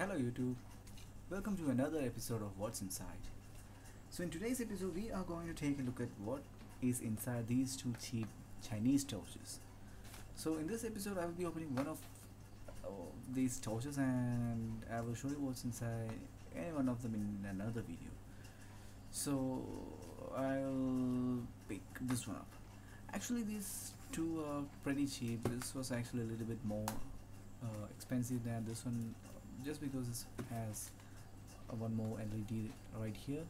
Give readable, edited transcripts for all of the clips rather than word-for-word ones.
Hello YouTube, welcome to another episode of What's Inside. So in today's episode we are going to take a look at what is inside these two cheap Chinese torches. So in this episode I will be opening one of these torches and I will show you what's inside any one of them in another video. So I'll pick this one up. Actually these two are pretty cheap. This was actually a little bit more expensive than this one just because it has one more LED right here.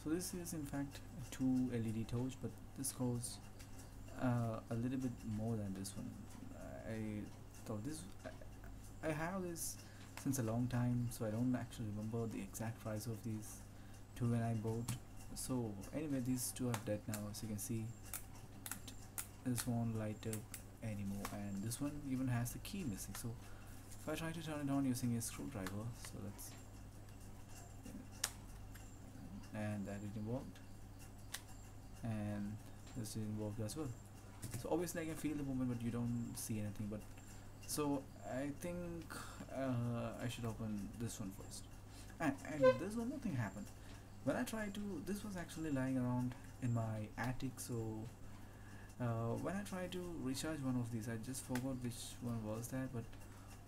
So this is in fact a 2 LED torch, but this costs a little bit more than this one. I thought this I have this since a long time, so I don't actually remember the exact price of these two when I bought. So anyway, these two are dead now, as you can see. This won't light up anymore, and this one even has the key missing. So if I try to turn it on using a screwdriver, so let's, and that didn't work, and this didn't work as well. So obviously I can feel the movement, but you don't see anything. But so I think I should open this one first. And there's one more thing happened. When I tried to, this was actually lying around in my attic. So when I tried to recharge one of these, I just forgot which one was that, but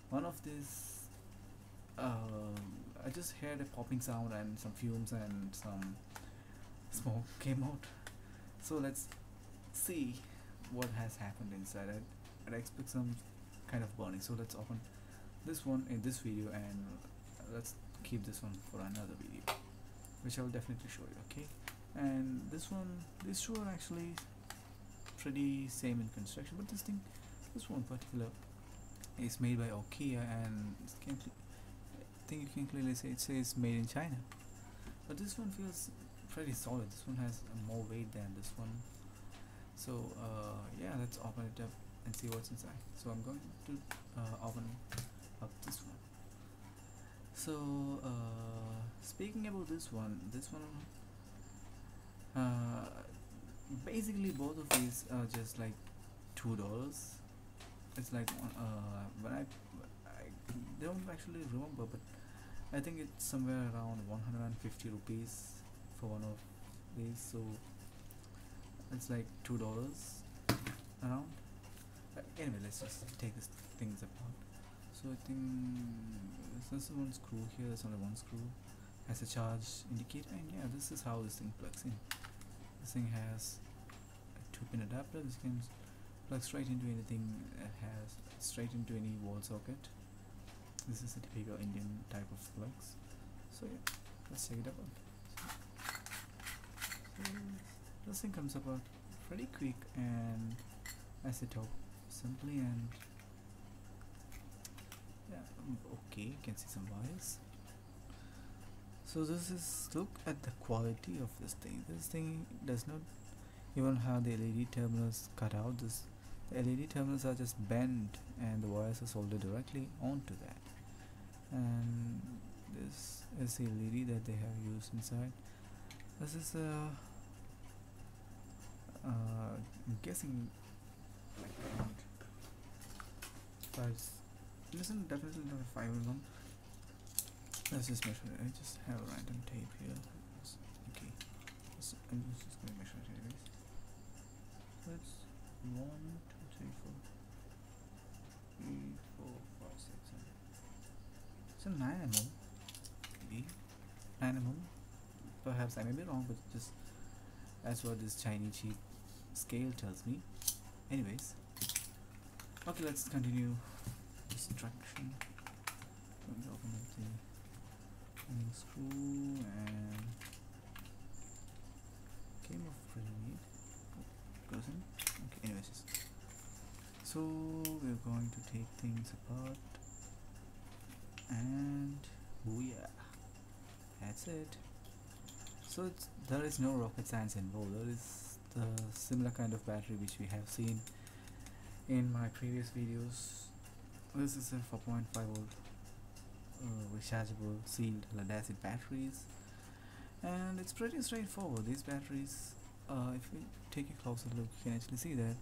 one of these I just heard a popping sound and some fumes and some smoke came out. So let's see what has happened inside. I expect some kind of burning. So let's open this one in this video and let's keep this one for another video, which I will definitely show you. Okay, and this one, these two are actually pretty same in construction, but this one particular is made by Nokia, and I think you can clearly say it says made in China. But this one feels pretty solid. This one has more weight than this one. So yeah, let's open it up and see what's inside. So I'm going to open up this one. So speaking about this one, basically both of these are just like $2. It's like when I don't actually remember, but I think it's somewhere around 150 rupees for one of these. So it's like $2 around. Anyway, let's just take these things apart. So I think there's one screw here. There's only one screw. Has a charge indicator, and yeah, this is how this thing plugs in. This thing has a 2-pin adapter. This can plug straight into anything. It has straight into any wall socket. This is a typical Indian type of plugs. So yeah, let's take it apart. So this thing comes apart pretty quick, and as it talk simply, and yeah, okay, you can see some wires. So this is, look at the quality of this thing. This thing does not even have the LED terminals cut out. The LED terminals are just bent and the wires are soldered directly onto that. And this is the LED that they have used inside. This is I'm guessing like around 5. This is definitely not a 5mm. Let's just measure it. I just have a random tape here. Okay, so I'm just going to measure it anyways. So it's 1, 2, 3, 4, 5, 6, 7. It's a 9mm. Maybe 9mm. Perhaps I may be wrong, but just that's what this Chinese cheap scale tells me. Anyways, okay, let's continue instruction. I'm going to open up the screw, and came off pretty neat. Goes in. Okay, anyways, so we're going to take things apart, and oh yeah, that's it. So there is no rocket science involved. There is the similar kind of battery which we have seen in my previous videos. This is a 4.5 volt rechargeable sealed lead acid batteries, and it's pretty straightforward. These batteries, if you take a closer look, you can actually see that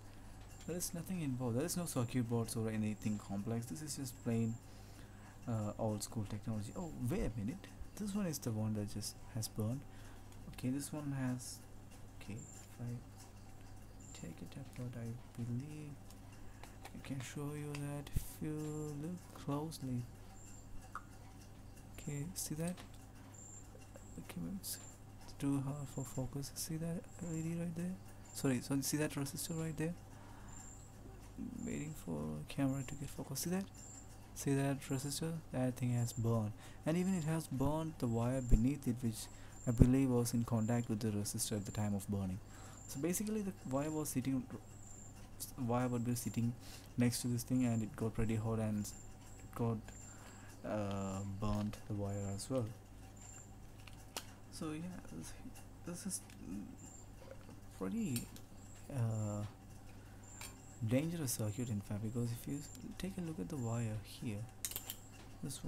there is nothing involved. There is no circuit boards or anything complex. This is just plain old school technology. Oh, wait a minute, this one is the one that just has burned. Okay, this one has, okay, if I take it apart, I believe I can show you that if you look closely. Okay, see that? Okay, it's too hard for focus. See that LED right there? Sorry, so see that resistor right there? Waiting for camera to get focused. See that? See that resistor? That thing has burned, and even it has burned the wire beneath it, which I believe was in contact with the resistor at the time of burning. So basically, the wire would be sitting next to this thing, and it got pretty hot and it got burnt the wire as well. So yeah, this is pretty dangerous circuit in fact, because if you take a look at the wire here, this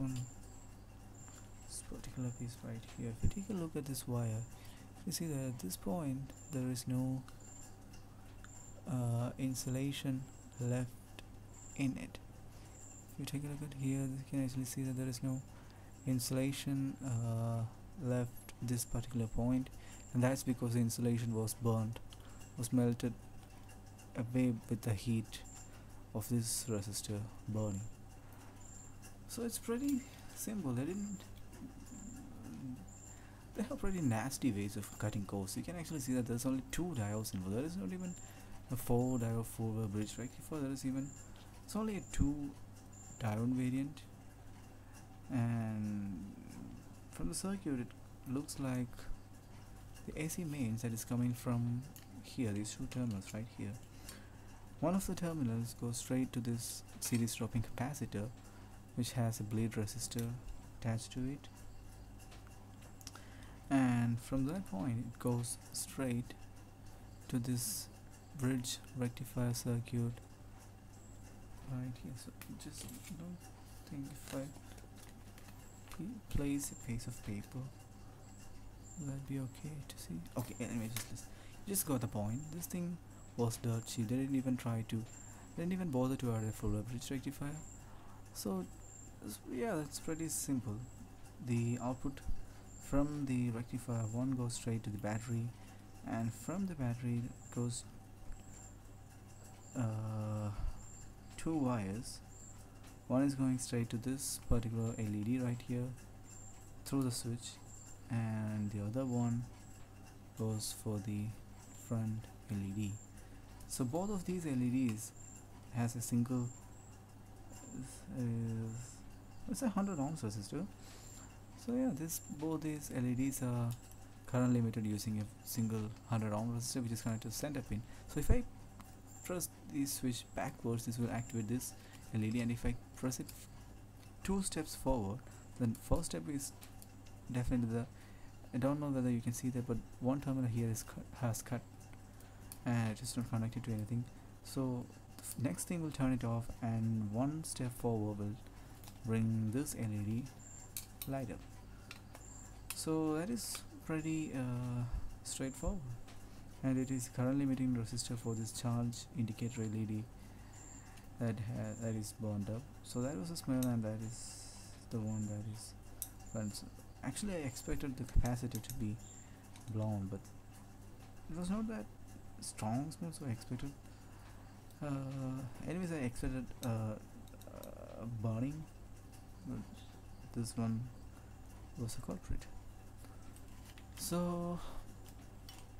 particular piece right here, if you take a look at this wire, you see that at this point there is no insulation left in it. If you take a look at here, you can actually see that there is no insulation left this particular point, and that's because the insulation was burnt, was melted away with the heat of this resistor burning. So it's pretty simple. They have pretty nasty ways of cutting codes. You can actually see that there's only 2 diodes involved. There is not even a 4 diode 4-way bridge rectifier. It's only a 2 diode variant, and from the circuit it looks like the AC mains that is coming from here, these 2 terminals right here. One of the terminals goes straight to this series dropping capacitor, which has a bleed resistor attached to it, and from that point it goes straight to this bridge rectifier circuit right here. So just don't think if I place a piece of paper, will that be okay to see? Okay, anyway, just got the point. This thing was dirt cheap. They didn't even bother to add a full bridge rectifier. So yeah, that's pretty simple. The output from the rectifier one goes straight to the battery, and from the battery it goes 2 wires. One is going straight to this particular LED right here through the switch, and the other one goes for the front LED. So both of these LEDs has a single it's a 100 ohms resistor. So yeah, both these LEDs are current limited using a single 100 ohm resistor, which is connected to center pin. So if I press the switch backwards, this will activate this LED, and if I press it 2 steps forward, then first step is definitely I don't know whether you can see that, but one terminal here has cut and it is not connected to anything. So the next thing will turn it off, and 1 step forward will bring this LED light up. So that is pretty straightforward, and it is current limiting resistor for this charge indicator LED that is burned up. So that was a smell, and that is the one that is burnt. Actually, I expected the capacitor to be blown, but it was not that strong smell, so I expected anyways I expected burning, but this one was a culprit. So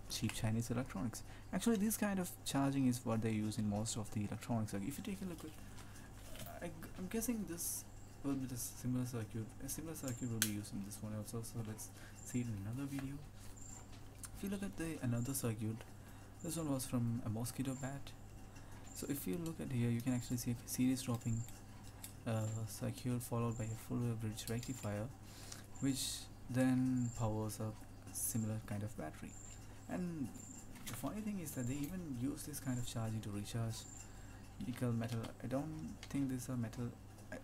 cheap Chinese electronics. Actually, this kind of charging is what they use in most of the electronics. Like if you take a look at, I'm guessing this will be the similar circuit. A similar circuit will be used in this one also. So let's see it in another video. If you look at another circuit, this one was from a mosquito bat. So if you look at here, you can actually see a series dropping circuit followed by a full wave bridge rectifier, which then powers up a similar kind of battery. And the funny thing is that they even use this kind of charging to recharge nickel metal. I don't think these are metal.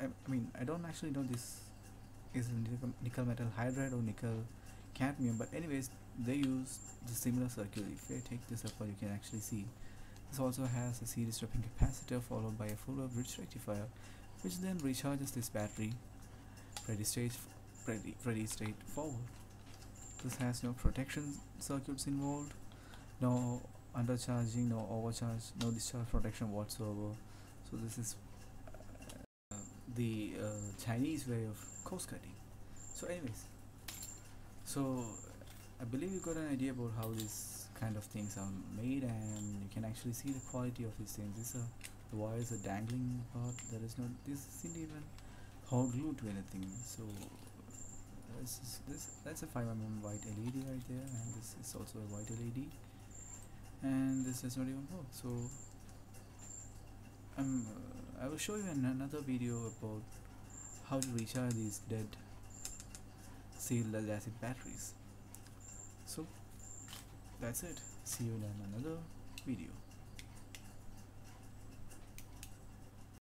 I mean, I don't actually know this is nickel metal hydride or nickel cadmium, but anyways, they use the similar circuit. If I take this apart, you can actually see this also has a series dropping capacitor followed by a full wave bridge rectifier, which then recharges this battery pretty straight pretty straightforward. This has no protection circuits involved, no undercharging, no overcharge, no discharge protection whatsoever. So this is the Chinese way of cost cutting. So anyways, so I believe you got an idea about how these kind of things are made, and you can actually see the quality of these things. The wires are dangling apart. This isn't even hot glued to anything. So that's a 5 mm white LED right there, and this is also a white LED, and this does not even work. So I will show you in another video about how to recharge these dead sealed lead acid batteries. So that's it. See you in another video.